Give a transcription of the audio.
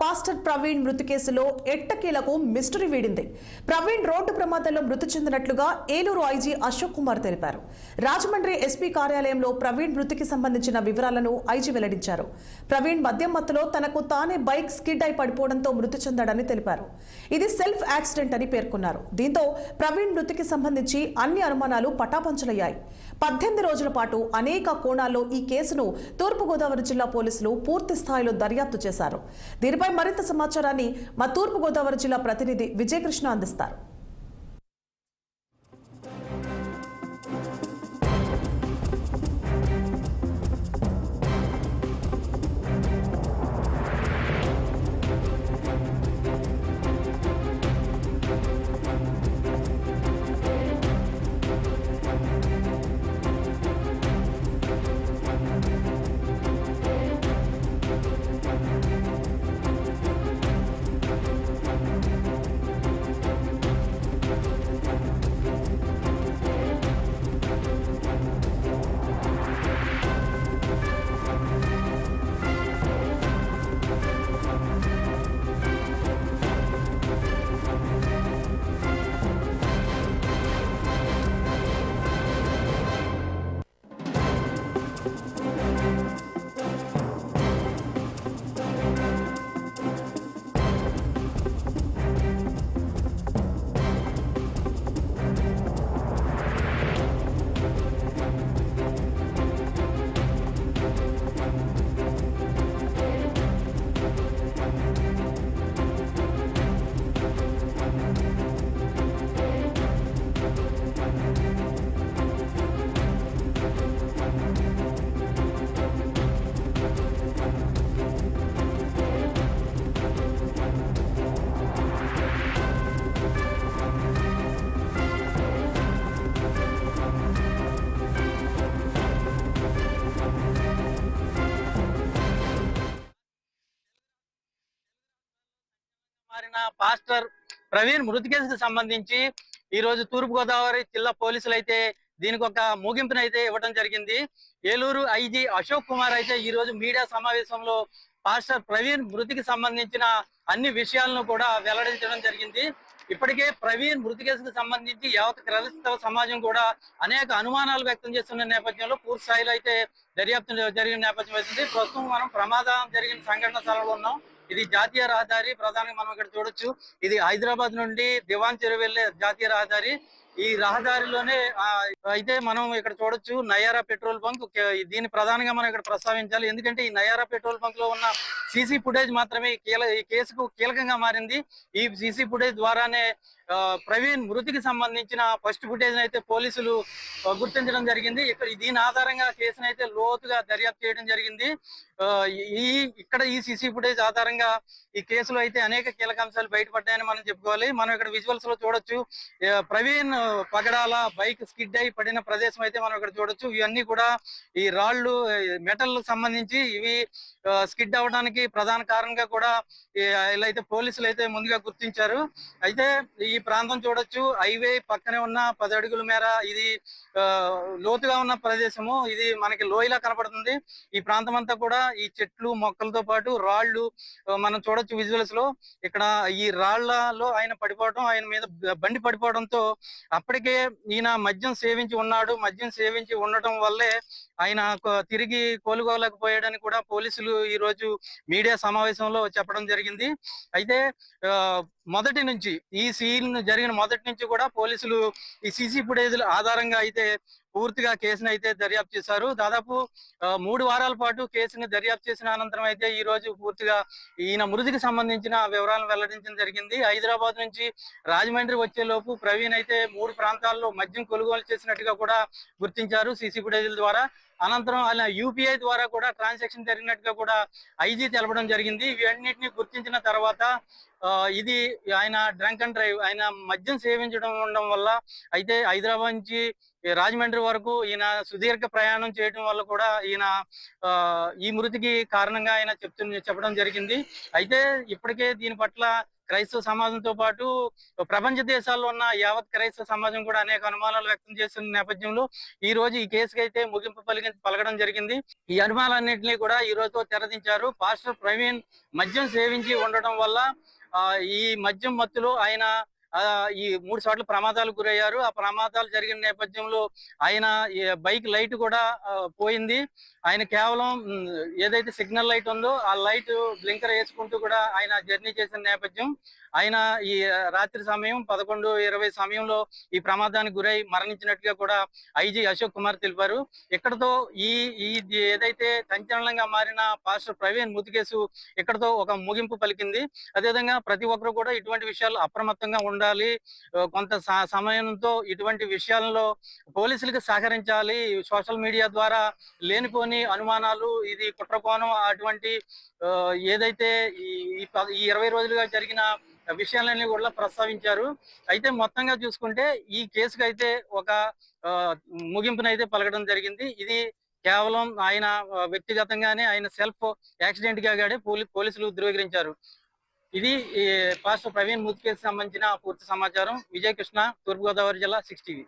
Pastor Praveen మృతి కేసులో ఎట్టకేలకు మిస్టరీ వీడింది. ప్రవీణ్ రోడ్డు ప్రమాదంలో మృతి చెందినట్లుగా ఏలూరు ఐజీ అశోక్ కుమార్ తెలిపారు. రాజమండ్రి ఎస్పీ కార్యాలయంలో ప్రవీణ్ మృతికి సంబంధించిన వివరాలను ఐజీ వెల్లడించారు. ప్రవీణ్ మద్యం మత్తులో తనకు తానే బైక్ స్కిడ్ అయి పడిపోవడంతో మృతి చెందాడని తెలిపారు. ఇది సెల్ఫ్ యాక్సిడెంట్ అని పేర్కొన్నారు. దీంతో ప్రవీణ్ మృతికి సంబంధించి అన్ని అనుమానాలు పటాపంచలయ్యాయి. 18 రోజుల పాటు అనేక కోణాల్లో ఈ కేసును తూర్పుగోదావరి జిల్లా పోలీసులు పూర్తి స్థాయిలో దర్యాప్తు చేశారు. దీనిపై మరింత సమాచారాన్ని మా తూర్పుగోదావరి జిల్లా ప్రతినిధి విజయకృష్ణ అందిస్తారు. పాస్టర్ ప్రవీణ్ మృతి కేసుకు సంబంధించి ఈ రోజు తూర్పుగోదావరి జిల్లా పోలీసులు అయితే దీనికి ఒక ముగింపునైతే ఇవ్వడం జరిగింది. ఏలూరు ఐజీ అశోక్ కుమార్ అయితే ఈ రోజు మీడియా సమావేశంలో పాస్టర్ ప్రవీణ్ మృతికి సంబంధించిన అన్ని విషయాలను కూడా వెల్లడించడం జరిగింది. ఇప్పటికే ప్రవీణ్ మృతి కేసుకు సంబంధించి యావత్ క్రైస్తవ సమాజం కూడా అనేక అనుమానాలు వ్యక్తం చేస్తున్న నేపథ్యంలో పూర్తి స్థాయిలో అయితే దర్యాప్తు జరిగిన నేపథ్యం అవుతుంది. ప్రస్తుతం మనం ప్రమాదం జరిగిన సంఘటన స్థలంలో ఉన్నాం. ఇది జాతీయ రహదారి. ప్రధానంగా మనం ఇక్కడ చూడొచ్చు, ఇది హైదరాబాద్ నుండి దివాన్ చెరువు వెళ్లే జాతీయ రహదారి. ఈ రహదారిలోనే అయితే మనం ఇక్కడ చూడొచ్చు నయారా పెట్రోల్ బంక్. దీన్ని ప్రధానంగా మనం ఇక్కడ ప్రస్తావించాలి, ఎందుకంటే ఈ నయారా పెట్రోల్ బంక్ లో ఉన్న సీసీ ఫుటేజ్ మాత్రమే ఈ కేసుకు కీలకంగా మారింది. ఈ సీసీ ఫుటేజ్ ద్వారానే ప్రవీణ్ మృతికి సంబంధించిన ఫస్ట్ ఫుటేజ్ అయితే పోలీసులు గుర్తించడం జరిగింది. దీని ఆధారంగా కేసును అయితే లోతుగా దర్యాప్తు చేయడం జరిగింది. ఇక్కడ ఈ సీసీ ఫుటేజ్ ఆధారంగా ఈ కేసులో అయితే అనేక కీలక అంశాలు బయటపడ్డాయని మనం చెప్పుకోవాలి. మనం ఇక్కడ విజువల్స్ లో చూడొచ్చు, ప్రవీణ్ పగడాల బైక్ స్కిడ్ అయి పడిన ప్రదేశం అయితే మనం ఇక్కడ చూడొచ్చు. ఇవన్నీ కూడా ఈ రాళ్లు మెటల్ సంబంధించి ఇవి స్కిడ్ అవడానికి ప్రధాన కారణంగా కూడా ఇలా అయితే పోలీసులు అయితే ముందుగా గుర్తించారు. అయితే ఈ ప్రాంతం చూడొచ్చు, హైవే పక్కనే ఉన్న 10 అడుగుల మేర ఇది లోతుగా ఉన్న ప్రదేశము. ఇది మనకి లోయలా కనపడుతుంది. ఈ ప్రాంతం అంతా కూడా ఈ చెట్లు మొక్కలతో పాటు రాళ్లు మనం చూడొచ్చు విజువల్స్ లో. ఇక్కడ ఈ రాళ్లలో ఆయన పడిపోవడం, ఆయన మీద బండి పడిపోవడంతో అప్పటికే ఈయన మద్యం సేవించి ఉన్నాడు. మద్యం సేవించి ఉండటం వల్లే ఆయన తిరిగి కోలుకోలేకపోయాడని కూడా పోలీసులు ఈ రోజు మీడియా సమావేశంలో చెప్పడం జరిగింది. అయితే మొదటి నుంచి ఈ సీన్ జరిగిన మొదటి నుంచి కూడా పోలీసులు ఈ సీసీ ఫుటేజ్ ఆధారంగా అయితే పూర్తిగా కేసును అయితే దర్యాప్తు చేశారు. దాదాపు 3 వారాల పాటు కేసుని దర్యాప్తు చేసిన అనంతరం అయితే ఈ రోజు పూర్తిగా ఈయన మృతికి సంబంధించిన వివరాలను వెల్లడించడం జరిగింది. హైదరాబాద్ నుంచి రాజమండ్రి వచ్చే లోపు ప్రవీణ్ అయితే 3 ప్రాంతాల్లో మద్యం కొనుగోలు చేసినట్టుగా కూడా గుర్తించారు సీసీ ఫుటేజ్ల ద్వారా. అనంతరం అలా యూపీఐ ద్వారా కూడా ట్రాన్సాక్షన్ జరిగినట్టుగా కూడా ఐజీ తెలపడం జరిగింది. ఇవన్నిటిని గుర్తించిన తర్వాత ఇది ఆయన డ్రంక్ అండ్ డ్రైవ్, ఆయన మద్యం సేవించడం ఉండడం వల్ల అయితే హైదరాబాద్ నుంచి ఈ రాజమండ్రి వరకు ఈయన సుదీర్ఘ ప్రయాణం చేయడం వల్ల కూడా ఈయన ఈ మృతికి కారణంగా ఆయన చెప్పడం జరిగింది. అయితే ఇప్పటికే దీని పట్ల క్రైస్తవ సమాజంతో పాటు ప్రపంచ దేశాల్లో ఉన్న యావత్ క్రైస్తవ సమాజం కూడా అనేక అనుమానాలు వ్యక్తం చేస్తున్న నేపథ్యంలో ఈ రోజు ఈ కేసుకి అయితే ముగింపు పలకడం జరిగింది. ఈ అనుమానాలన్నింటినీ కూడా ఈ రోజుతో తెరదించారు. పాస్టర్ ప్రవీణ్ మద్యం సేవించి ఉండడం వల్ల ఈ మద్యం మత్తులో ఆయన ఈ 3 చోట్ల ప్రమాదాలకు గురయ్యారు. ఆ ప్రమాదాలు జరిగిన నేపథ్యంలో ఆయన బైక్ లైట్ కూడా పోయింది. ఆయన కేవలం ఏదైతే సిగ్నల్ లైట్ ఉందో ఆ లైట్ బ్లింకర్ వేసుకుంటూ కూడా ఆయన జర్నీ చేసిన నేపథ్యం. ఆయన ఈ రాత్రి సమయం 11:20 సమయంలో ఈ ప్రమాదానికి గురై మరణించినట్టుగా కూడా ఐజీ అశోక్ కుమార్ తెలిపారు. ఇక్కడతో ఈ ఏదైతే సంచలనంగా మారిన పాస్టర్ ప్రవీణ్ మృతి కేసు ఇక్కడతో ఒక ముగింపు పలికింది. అదేవిధంగా ప్రతి ఒక్కరు కూడా ఇటువంటి విషయాలు అప్రమత్తంగా ఉండాలి. కొంత సమయంతో ఇటువంటి విషయాల్లో పోలీసులకు సహకరించాలి. సోషల్ మీడియా ద్వారా లేనిపోని అనుమానాలు, ఇది కుట్రకోణం, అటువంటి ఏదైతే ఈ 20 రోజులుగా జరిగిన విషయాలన్నీ కూడా ప్రస్తావించారు. అయితే మొత్తంగా చూసుకుంటే ఈ కేసుకు అయితే ఒక ముగింపునైతే పలకడం జరిగింది. ఇది కేవలం ఆయన వ్యక్తిగతంగానే ఆయన సెల్ఫ్ యాక్సిడెంట్ గా పోలీసులు ధృవీకరించారు. ఇది పాస్టర్ ప్రవీణ్ మృతి కేసుకు సంబంధించిన పూర్తి సమాచారం. విజయకృష్ణ, తూర్పుగోదావరి జిల్లా 6 టీవీ.